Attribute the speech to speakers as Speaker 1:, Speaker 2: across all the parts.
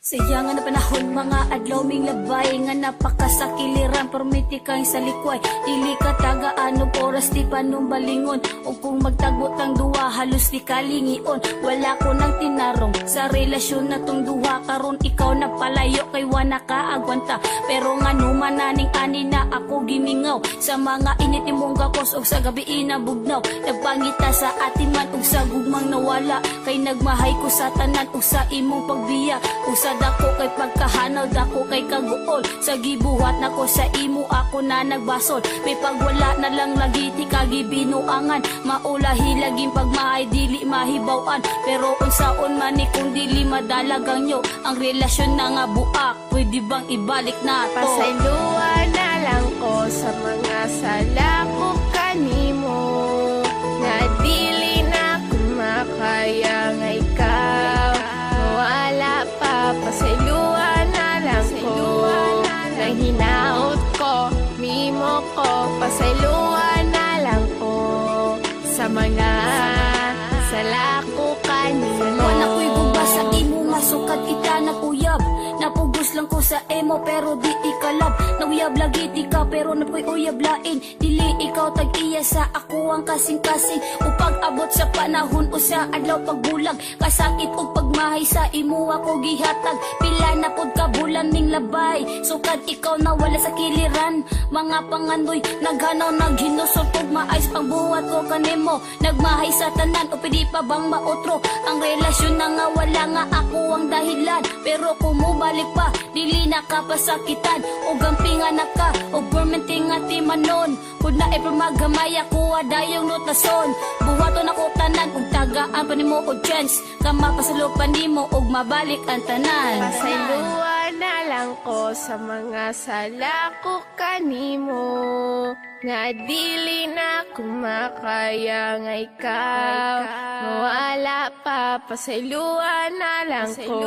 Speaker 1: Sayang na panahon mga adlaw ming labay nga napakasakiliran permiti kang sa likway dili ka tagaano oras di panumbalingon o kung magtagot ang duwa halos di kalingion wala ko nang tinarong sa relasyon na tong duha karon ikaw na palayo kay wala ka agwanta pero nga numananing ani na ako gimingaw sa mga init imong gakos og sa gabi inabugnaw nagpangita sa atin man og sa gugmang nawala kay nagmahay ko sa tanan og sa imong pagbiya og sa dako kay pagkahanaw dako kay kaguol sa gibuhat nako sa imo ako na nagbasol may pagwala na lang lagi ti kagibinuangan maulahi laging pagmahay dili mahibaw-an pero unsaon man ni kung dili madalagang nyo ang relasyon na nga buak pwede bang ibalik na to
Speaker 2: pasayloan na lang ko sa mga sala ko kanimo nga dili na kumakaya nga ikaw wala pa pasayloan na lang ko nang hinaot ko mimo ko pasayloan na lang ko sa mga sala ko kanimo
Speaker 1: wala ko'y bubas sa imo nga sukat kita naguyab napugos lang ko sa emo pero di ikalab nauyab lagi di ka pero napoy uyab lain dili ikaw tag-iya sa ako ang kasing-kasing upag abot sa panahon o sa adlaw pagbulag kasakit o pagmahay sa imo ako gihatag pila na pod ka bulan ning labay sukad ikaw na wala sa kiliran mga pangandoy naghanaw naghinusog og maayos pagbuhat ko kanimo nagmahay sa tanan o pwede pa bang maotro ang relasyon na nga wala nga ako ang dahilan pero kumubalik pa dili na ka pasakitan o gampingan na ka o permenting nga timanon kung na ipamagamay ako adayong notason buhaton ako tanan kung tagaan pa nimo o chance kama pasalupan nimo og mabalik ang tanan
Speaker 2: pasayloan na lang ko sa mga sala ko kanimo nga dili na kumakaya nga ikaw wala pa pasayloan na lang ko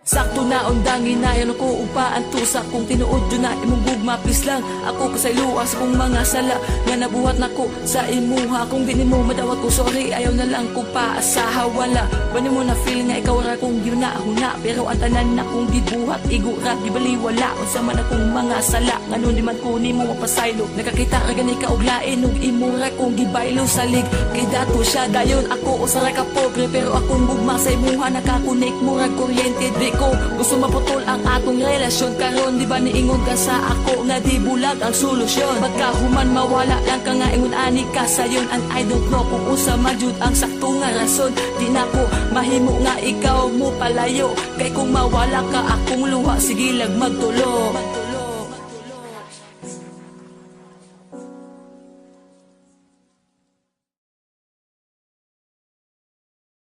Speaker 3: sakto na undangin na yan ako upaan tusa kung tinuod yun na imong gugma please lang ako kasayloa sa kong mga sala nga nabuhat nako sa imuha kung di mo madawat ko sorry ayaw na lang ko paasaha wala wala mo na feel nga ikaw ra kong ginahuna pero ang tanan na kong gibuhat igurat gibaliwala unsa man akong mga sala ngano di man ko nimo mapasaylo nakakita ra gani ka og lain ug imura kong gibaylo salig kay dato siya dayon ako usara ka pobre pero akong gugma sa imuha nakakonek mo ra kuryente di ko gusto maputol ang atong relasyon karon di ba niingon ka sa ako nga di bulag ang solusyon pagkahuman mawala lang ka nga ingon ani ka sayon and I don't know kung usa majud ang sakto nga rason di na ko mahimo nga ikaw mo palayo kay kung mawala ka akong luha sige lag magtulo